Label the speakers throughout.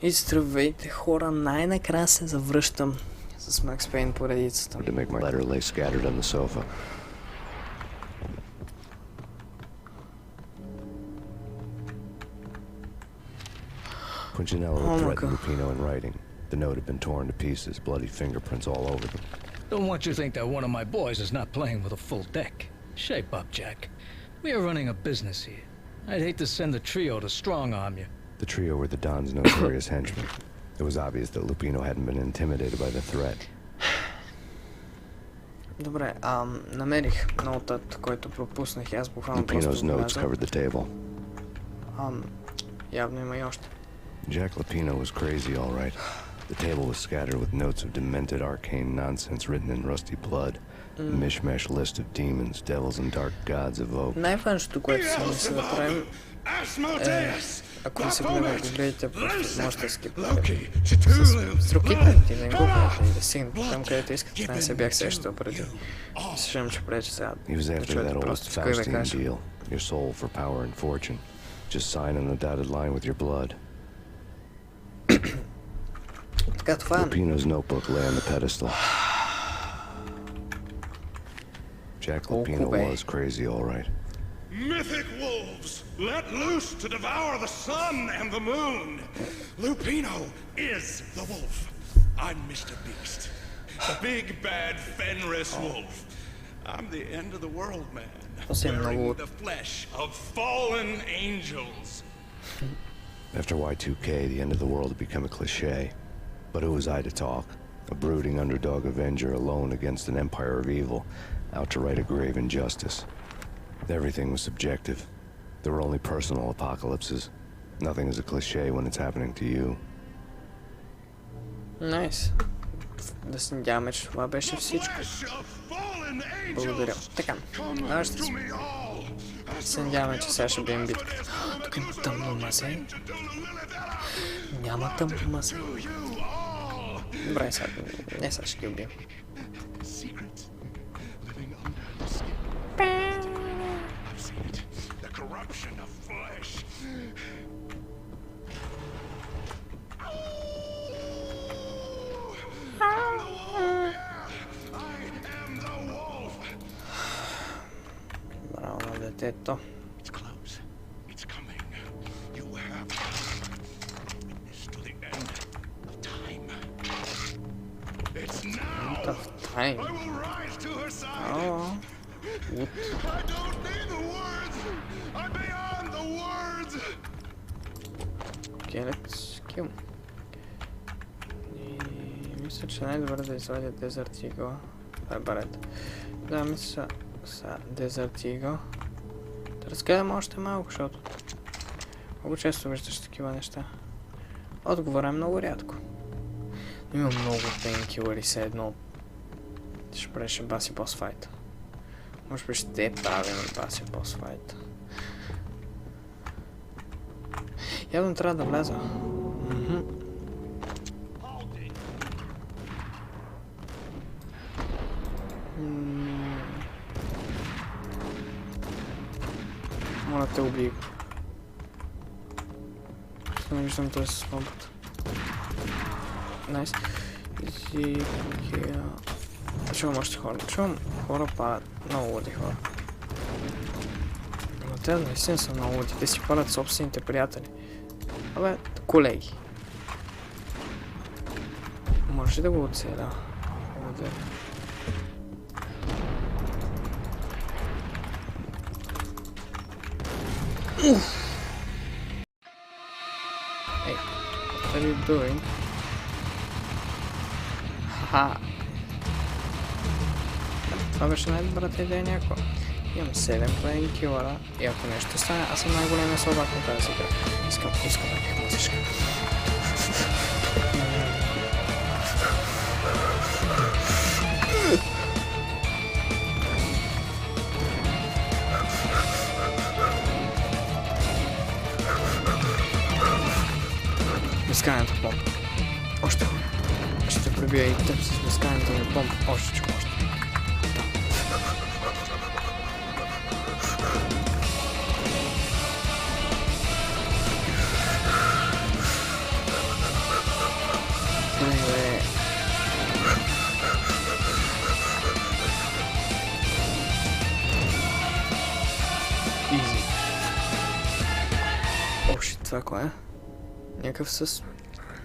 Speaker 1: И здравейте хора, най-накрая се завръщам с Макс Пейн поредицата.
Speaker 2: Punchinello had threatened Lupino in writing. The note had been torn to pieces, bloody fingerprints all over them.
Speaker 3: Don't want you to think that one of my boys is not playing with a full deck. Shape up, Jack. We are running a business here. I'd hate to send the trio to strong-arm you.
Speaker 2: The trio were the Don's notorious henchmen. It was obvious that Lupino hadn't been intimidated by the threat.
Speaker 1: Добре, намерих нотът, който пропуснах. Аз буквално просто
Speaker 2: Lupino's notes covered the table.
Speaker 1: Явно има и още.
Speaker 2: Jack Lupino was crazy, all right. The table was scattered with notes of demented arcane nonsense written in rusty blood. A mishmash list of demons, devils, and dark gods evoked.
Speaker 1: Най-важното, което си мисля да правим ако не се гледате, просто можете да скипнете. С руките ти не го гледате и да стигнете там, където искате. Не се бях сещал преди. Съжалявам, че прече сега да чуете просто в кой да кажа.
Speaker 2: Your soul for power and fortune. Just sign on the dotted line with your blood.
Speaker 1: Така, това е...
Speaker 2: Lupino's notebook lay on the pedestal. Jack Lupino was crazy, all right.
Speaker 4: Mythic wolves, let loose to devour the sun and the moon. Lupino is the wolf. I'm Mr. Beast, the big bad Fenris wolf. I'm the end of the world, man. Bearing the flesh of fallen angels.
Speaker 2: After Y2K, the end of the world had become a cliche. But who was I to talk? A brooding underdog avenger alone against an empire of evil, out to right a grave injustice. Everything was subjective. There were only personal apocalypses. Nothing is a cliche when it's happening to you.
Speaker 1: Nice. Да се надяваме, че това беше всичко. Благодаря. Така, ще се надяваме, че сега ще бием битка. Тук има тъмно мазе. Няма тъмно мазе. Добре, сега. Не, сега ще ги убием. Браво на детето. Time. Oh. What? I don't need the words. I'm beyond the words. Okay, let's kill. Мисля, че най-добре да извадя Desert Eagle. Това е барет. Да, мисля са Desert Eagle. Да разгледам още малко, защото много често виждаш такива неща. Отговорът е много рядко. Има много пейнкилъри, все едно ще правеше баси босфайт. Може би ще правим баси босфайт. Явно трябва да вляза. Моля те убий. Не виждам той с помпата. Найс. Чувам още хора. Чувам хора падат. Много луди хора. Но те наистина са много луди. Те си падат собствените приятели. Абе, колеги. Може да го оцеля. Благодаря. Hey, what are you doing? Haha. Това беше най-добрата идея някаква. Имам 7 пейнкилъра и ако нещо стане, аз съм най-големия слабак на тази игра. Искам да бих музичка. Безкрайната помпа. Още. Ще пребия и теб с безкрайната ми помпа. Още. Добре. Изи. Оши, това кой е? Някакъв с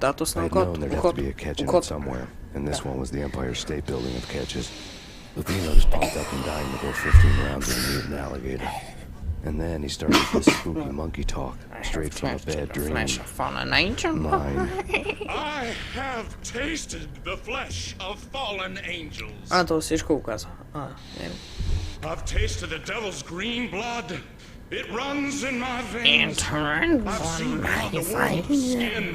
Speaker 1: татус
Speaker 2: I
Speaker 1: на
Speaker 2: had known there'd have to
Speaker 1: уход.
Speaker 2: be a catch in it
Speaker 1: Уход.
Speaker 2: somewhere, and this one was the Empire State Building of catches. Lupino just popped up and dying to go 15 rounds with a mutant alligator. And then he started this spooky monkey talk, straight from a bad dream.
Speaker 1: Flesh of fallen angel.
Speaker 2: Mine.
Speaker 4: I have tasted the flesh of fallen angels.
Speaker 1: А, то всичко го казва. Не.
Speaker 4: I've tasted the devil's green blood. It runs in my veins. I've seen how the world's skin,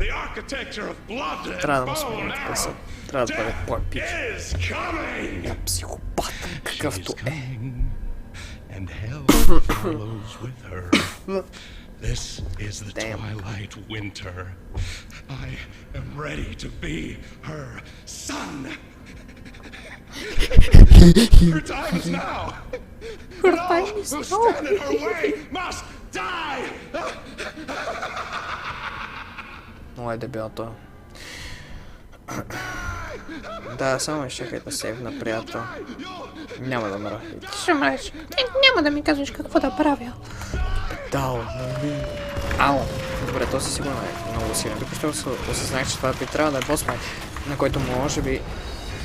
Speaker 4: the architecture of blood and
Speaker 1: Трябва да му
Speaker 4: bone.
Speaker 1: сменят
Speaker 4: Now,
Speaker 1: къса. Трябва да бъде по-епич.
Speaker 4: is coming.
Speaker 1: Психопат, какъвто е.
Speaker 4: And hell follows with her. This is the twilight winter. I am ready to be her son. Her time is now.
Speaker 1: Her
Speaker 4: All
Speaker 1: time is
Speaker 4: who
Speaker 1: now.
Speaker 4: stand in her way must die.
Speaker 1: Много е дебел това. Да, само изчакай да сейвна, приятел. Няма да мра. Ти ще мреш. Ти няма да ми казваш какво да правя. Дал. Ау. Добре, то си сигурно е много силен. Току що осъзнах, че това би трябва да е бос файт, на който може би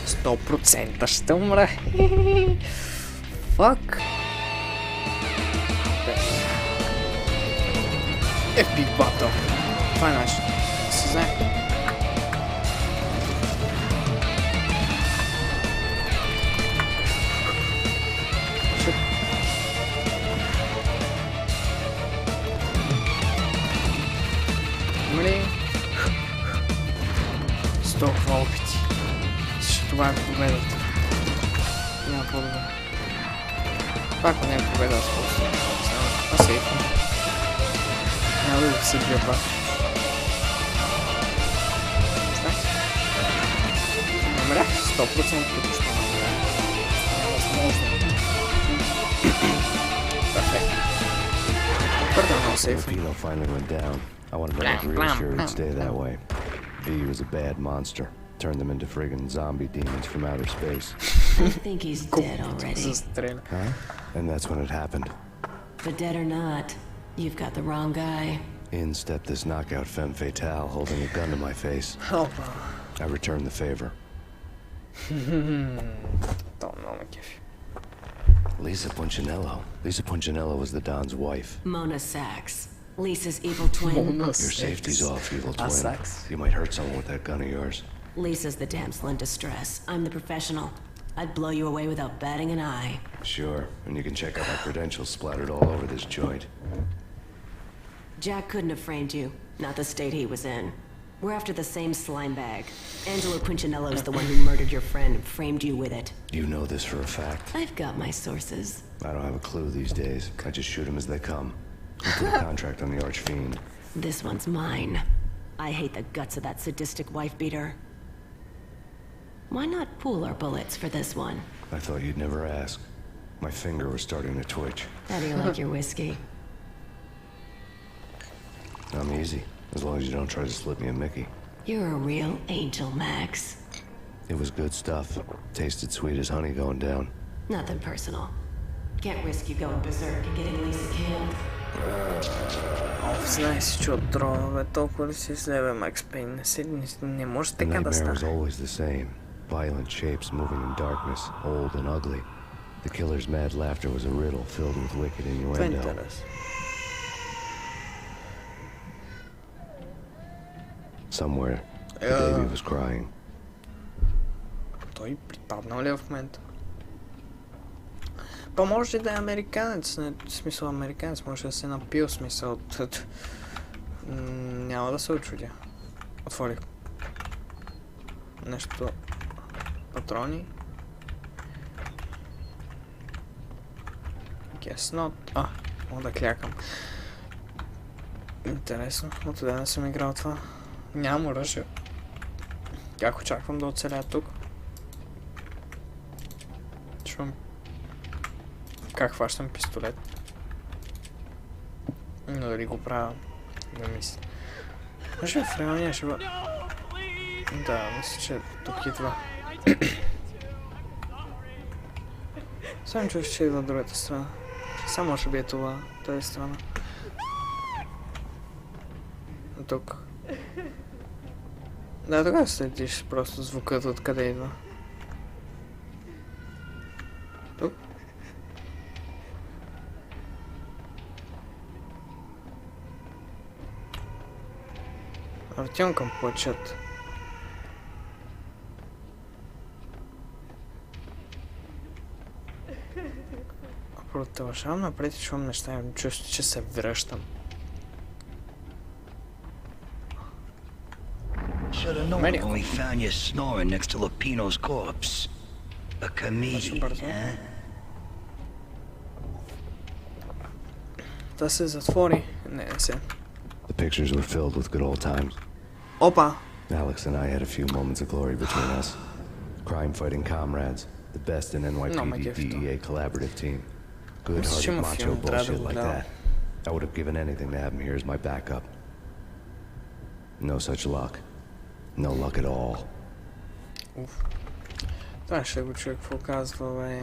Speaker 1: 100% ще умре. Фак. Epic Battle. Това е начин. Си знае. Нали? С толкова опити. Ще това е победата. Няма по-добре. Пак не е победа, аз просто. Аз се икам. Няма да се бия пак. Намрях 100% тук ще намрях. Невъзможно. Перфектно. Първо сейф.
Speaker 2: Lupino finally went down. I wanted to make reassure he'd stay that way. V was a bad monster. Turned them into friggin' zombie demons from outer space.
Speaker 5: I think he's dead already.
Speaker 1: Застрелен.
Speaker 2: Huh? And that's when it happened.
Speaker 5: But dead or not, you've got the wrong guy.
Speaker 2: In stepped this knockout femme fatale holding a gun to my face.
Speaker 1: Опа.
Speaker 2: I returned the favor.
Speaker 1: То много ме кефи.
Speaker 2: Lisa Punchinello was the Don's wife.
Speaker 5: Mona Sachs, Lisa's evil twin.
Speaker 2: Your safety's off, evil twin.
Speaker 1: Sachs.
Speaker 2: You might hurt someone with that gun of yours.
Speaker 5: Lisa's the damsel in distress. I'm the professional. I'd blow you away without batting an eye.
Speaker 2: Sure, and you can check out my credentials splattered all over this joint.
Speaker 5: Jack couldn't have framed you, not the state he was in. We're after the same slime bag. Angelo Punchinello's the one who murdered your friend and framed you with it.
Speaker 2: You know this for a fact.
Speaker 5: I've got my sources.
Speaker 2: I don't have a clue these days. I just shoot them as they come. You put a contract on the Archfiend.
Speaker 5: This one's mine. I hate the guts of that sadistic wife-beater. Why not pool our bullets for this one?
Speaker 2: I thought you'd never ask. My finger was starting to twitch.
Speaker 5: How do you like your whiskey?
Speaker 2: I'm easy, as long as you don't try to slip me a Mickey.
Speaker 5: You're a real angel, Max.
Speaker 2: It was good stuff. Tasted sweet as honey going down.
Speaker 5: Nothing personal. Can't risk you going berserk and getting Lisa killed.
Speaker 1: Знаеш си, че от дронове толкова ли си зле, Макс Пейн? Не може
Speaker 2: The
Speaker 1: така да
Speaker 2: nightmare
Speaker 1: стане.
Speaker 2: was always the same. Violent shapes moving in darkness, old and ugly. The killer's mad laughter was a riddle filled with wicked
Speaker 1: Това е
Speaker 2: innuendo.
Speaker 1: интерес.
Speaker 2: Somewhere, the baby was crying.
Speaker 1: Той припаднал ли е в момента? Па може да е американец, не в смисъл американец, може да се напил смисъл. Няма да се очудя. Отворих. Нещо. Патрони. Guess not. Мога да клякам. Интересно, отдавна не съм играл това. Нямам оръжие. Как очаквам да оцеля тук? Чувам. Как хващам пистолет? Но дали го правя? Не мисля. Може в реалния живот. Да, мисля, че тук идва. Сам чух, че идва от другата страна. Само може би е това, тази страна. А тук. Да, тогава следиш просто звукът откъде идва. Тук. Въртям към плачът. Продължавам напред и чувам неща и чувствам, че се връщам.
Speaker 6: Should have known when we found you snoring next to Lupino's corpse. A comedian, eh?
Speaker 1: Да се затвори. Не се.
Speaker 2: The pictures were filled with good old times.
Speaker 1: Опа!
Speaker 2: Alex and I had a few moments of glory between us. Crime-fighting comrades, the best in NYPD DEA collaborative team. Good-hearted macho bullshit like that. I would have given anything to have him here as my backup. No such luck. No luck at all.
Speaker 1: Уф. Това ще го чуя какво казва, бе.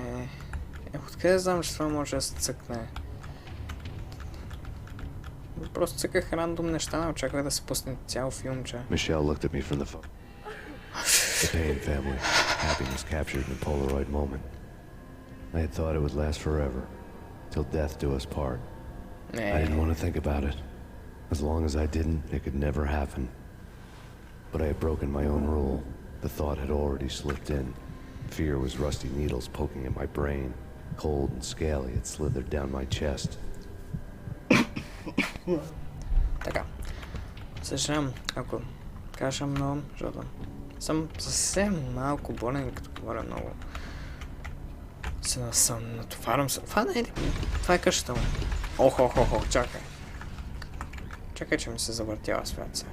Speaker 1: Откъде знам, че това може да се цъкне? Просто цъках рандом неща, не очаквах да се пусне цял филмче.
Speaker 2: Michelle looked at me from the phone. The Payne family. Happiness captured in a Polaroid moment. I had thought it would last forever. Till death do us part. I didn't want to think about it. As long as I didn't, it could never happen. But I had broken my own rule. The thought had already slipped in. Fear was rusty needles poking at my brain. Cold and scaly, it slithered down my chest.
Speaker 1: Така. Съжалявам, ако кажа много, защото съм съвсем малко болен, като говоря много. Съм натоварвам се. Това не е... Това е къщата му. Ох, чакай. Чакай, че ми се завъртява свят сега.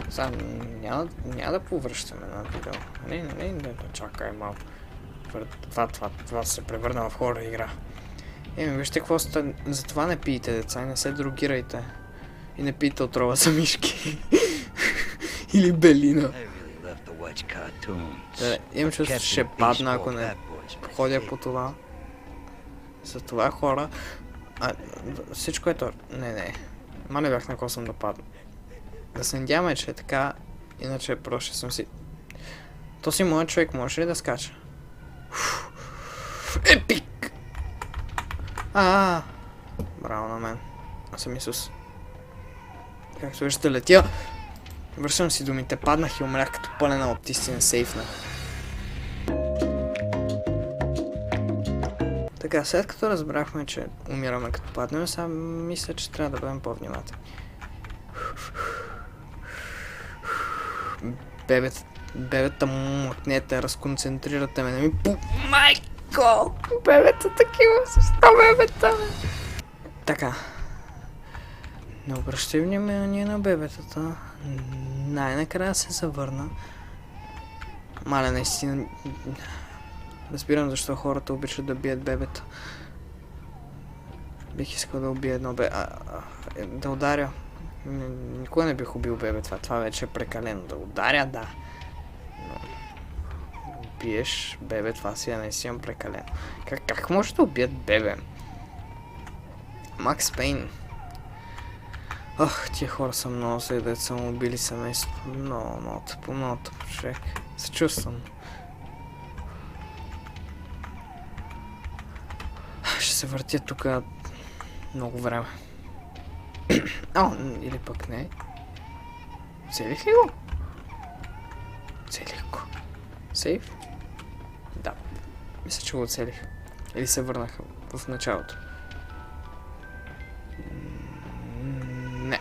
Speaker 1: Сега няма да повръщаме на видео. Не, чакай малко. Това се превърна в хорор игра. Вижте какво сте... Затова не пийте, деца, и не се дрогирайте. И не пийте отрова за мишки. Или белина. Имам чувство, че ще падна, ако не ходя по това. За това хора... всичко е то... Не. Ма не бях на косъм да падна. Да се надяваме, че е така, иначе просто съм си... То си моят човек, може ли да скача? Епик! Браво на мен. Аз съм Исус. Както виждате, летя. Вършам си думите, паднах и умрях като пълен оптист и не сейфнах. Така, след като разбрахме, че умираме като паднем, сега мисля, че трябва да бъдем по-внимателни. Бебета мъкнете, разконцентрирате ме, не ми майко! Бебета такива, защо бебета? Така. Не обръщай внимание на бебетата. Най-накрая се завърна. Маля, наистина... Разбирам защо хората обичат да бият бебета. Бих искал да убия едно бебе... да ударя. Никога не бих убил бебе, това вече е прекалено. Да ударя, да. Но... Биеш бебе, това си е наистина прекалено. Как може да убият бебе? Макс Пейн. Тия хора са много зле, да са му убили семейство. Много тъпо човек. Се чувствам. Ще се въртя тук много време. Или пък не. Целих ли го? Целих го. Сейф? Да. Мисля, че го оцелих. Или се върнах в началото. Не.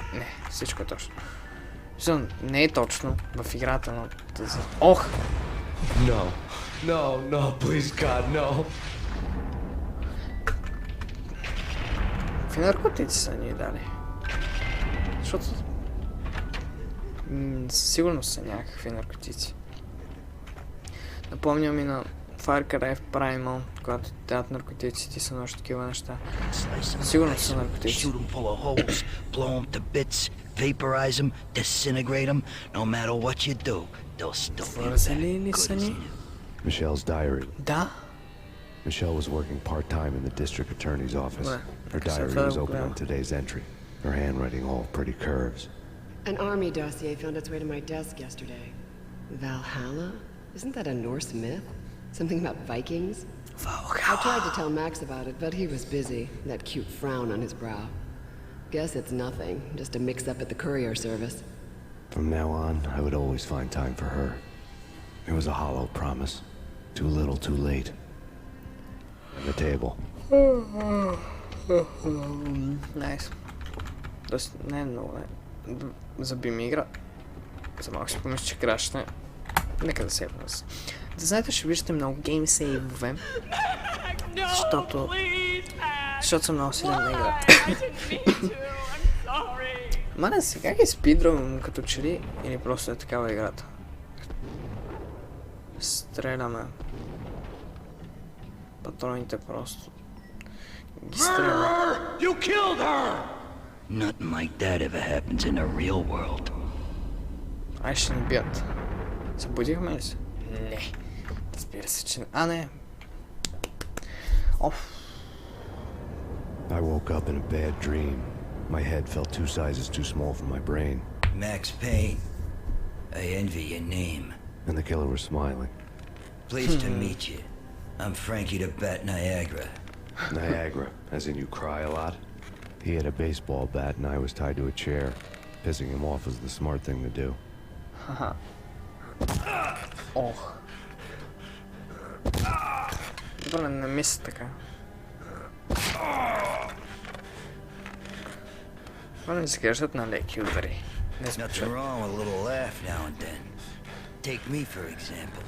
Speaker 1: Всичко е точно. Не е точно в играта, но... Ох!
Speaker 2: No, please God, no.
Speaker 1: Какви наркотици са ни дали? Защото... сигурно са някакви наркотици. Напомня ми на Far Cry в Primal, когато дадат наркотици, ти са много такива неща. Сигурно са наркотици.
Speaker 6: vaporize them, disintegrate them. No matter what you do, they'll still be back.
Speaker 1: Свързали ли
Speaker 6: Good
Speaker 1: са
Speaker 6: as
Speaker 1: ни?
Speaker 6: new.
Speaker 2: Michelle's diary.
Speaker 1: Да.
Speaker 2: Michelle was working part-time in the district attorney's office.
Speaker 1: Well,
Speaker 2: Her
Speaker 1: because I
Speaker 2: diary
Speaker 1: thought
Speaker 2: was
Speaker 1: it
Speaker 2: open
Speaker 1: was-
Speaker 2: on today's entry. Her handwriting all pretty curves.
Speaker 7: An army dossier found its way to my desk yesterday. Valhalla? Isn't that a Norse myth? Something about Vikings? I tried to tell Max about it, but he was busy, that cute frown on his brow. Guess it's nothing, just a mix-up at the courier service.
Speaker 2: From now on, I would always find time for her. It was a hollow promise. Too little, too late. On the table.
Speaker 1: Найс. Тоест, не е много, не. Заби ми игра. За малко си помисля, че крашне. Нека да сейвна се. Да знаете, ще виждате много геймсейвове. Защото съм много силен на играта. Мане, сега ги спидрам като че ли или просто е такава играта? Стреляме. Патроните просто ги стрелям.
Speaker 4: You killed her!
Speaker 6: Nothing like that ever happens in the real world.
Speaker 1: Ай, ще ни бият. Събудихме ли се? Не. Разбира се, че... А, не. Оф.
Speaker 2: I woke up in a bad dream. My head felt 2 sizes too small for my brain.
Speaker 6: Max Payne. I envy your name.
Speaker 2: And the killer was smiling.
Speaker 6: Pleased to meet you. I'm Frankie the Bat Niagara.
Speaker 2: Niagara, as in you cry a lot? He had a baseball bat and I was tied to a chair. Pissing him off was the smart thing to do.
Speaker 1: Haha. Ох. Добре, не мисля така. Добре, не се кажат на леки удари. Не
Speaker 6: Nothing
Speaker 1: звучат.
Speaker 6: wrong with a little laugh now and then. Take me, for example.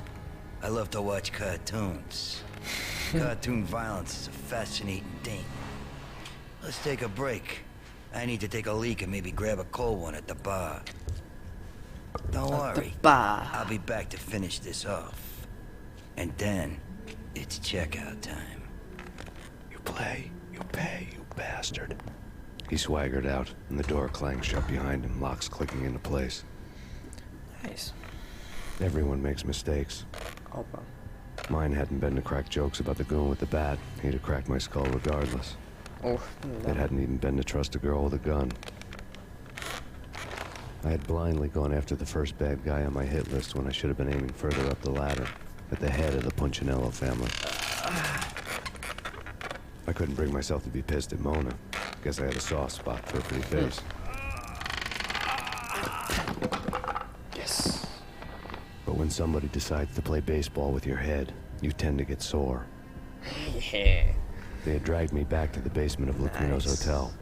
Speaker 6: I love to watch cartoons. Cartoon violence is a fascinating thing. Let's take a break. I need to take a leak and maybe grab a cold one at the bar. Don't worry.
Speaker 1: Ба.
Speaker 6: I'll be back to finish this off. And then, it's checkout time.
Speaker 2: You play, you pay, you bastard. He swaggered out, and the door clanged shut behind him, locks clicking into place.
Speaker 1: Nice.
Speaker 2: Everyone makes mistakes.
Speaker 1: Опа.
Speaker 2: Mine hadn't been to crack jokes about the goon with the bat. He'd have cracked my skull regardless.
Speaker 1: Ух,
Speaker 2: It
Speaker 1: да.
Speaker 2: hadn't even been to trust a girl with a gun. I had blindly gone after the first bad guy on my hit list when I should have been aiming further up the ladder, at the head of the Punchinello family. I couldn't bring myself to be pissed at Mona. Guess I had a soft spot for a pretty face.
Speaker 1: Yes.
Speaker 2: But when somebody decides to play baseball with your head, you tend to get sore.
Speaker 1: Yeah.
Speaker 2: They had dragged me back to the basement of Lupino's
Speaker 1: Nice.
Speaker 2: hotel.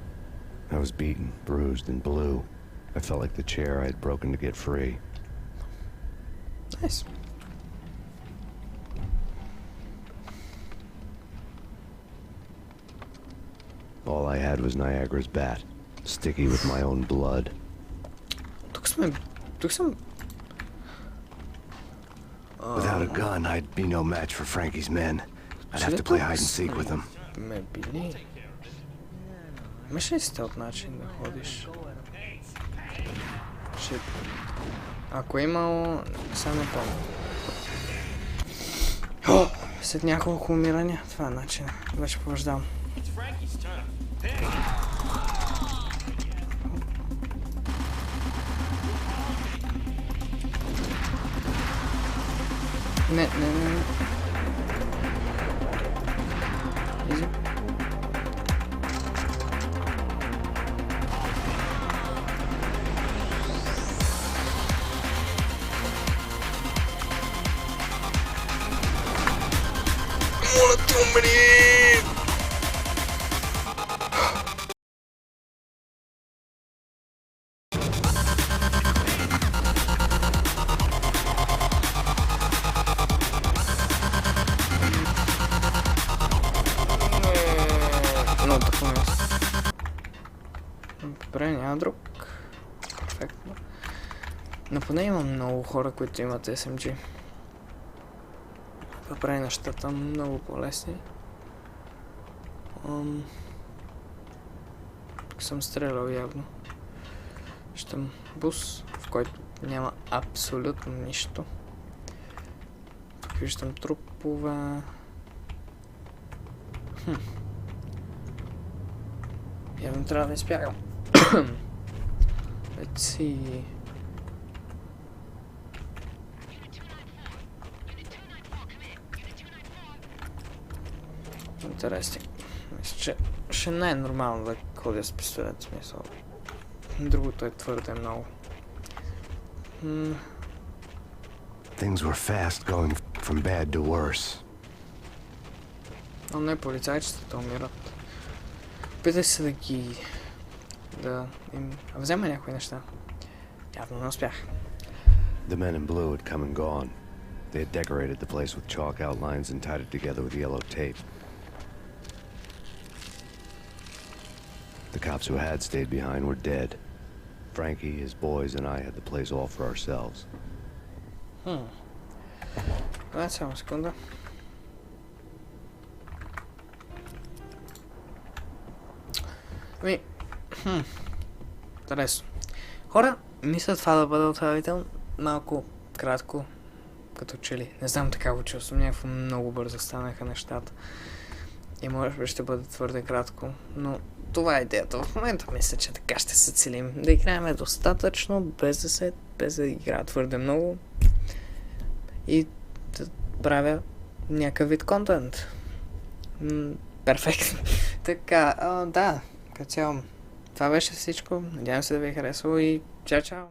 Speaker 2: I was beaten, bruised, and blue. I felt like the chair I had broken to get free.
Speaker 1: Nice.
Speaker 2: All I had was Niagara's bat, sticky with my own blood.
Speaker 1: Тук сме... Тук съм...
Speaker 2: Without a gun, I'd be no match for Frankie's men. I'd have to play hide and seek with them.
Speaker 1: Ме били. Имаш ли стелт начин да ходиш? Ще... Ако е имало... Сега не помня. О! След няколко умирания, това е начин. Вече побеждавам. Не. Изи. Моля ти умри! Много тако място. Добре, няма друг. Перфектно. Но поне имам много хора, които имат SMG. Това прави нещата много по-лесни. Тук съм стрелял явно. Виждам бус, в който няма абсолютно нищо. Тук виждам трупове. Явно трябва да изпягам. Let's see. Интересно. Мисля, че ще не е нормално да ходя с пистолет, смисъл. Другото е твърде много.
Speaker 2: Things were fast going from bad to worse.
Speaker 1: Но не, полицайчетата умират. Питах се да ги... да им взема някои неща. Явно не успях.
Speaker 2: The men in blue had come and gone. They had decorated the place with chalk outlines and tied it together with yellow tape. The cops who had stayed behind were dead. Frankie, his boys, and I had the place all for ourselves.
Speaker 1: Само секунда. Интересно. Хора, мисля това да бъде отравител малко кратко, като че ли. Не знам, така го чувствам, някакво много бързо станаха нещата. И може би ще бъде твърде кратко, но това е идеята. В момента мисля, че така ще се целим. Да играем достатъчно, без да играя твърде много. И да правя някакъв вид контент. Перфектно. Така, да, като цяло. Това беше всичко. Надявам се да ви е харесало и чао-чао!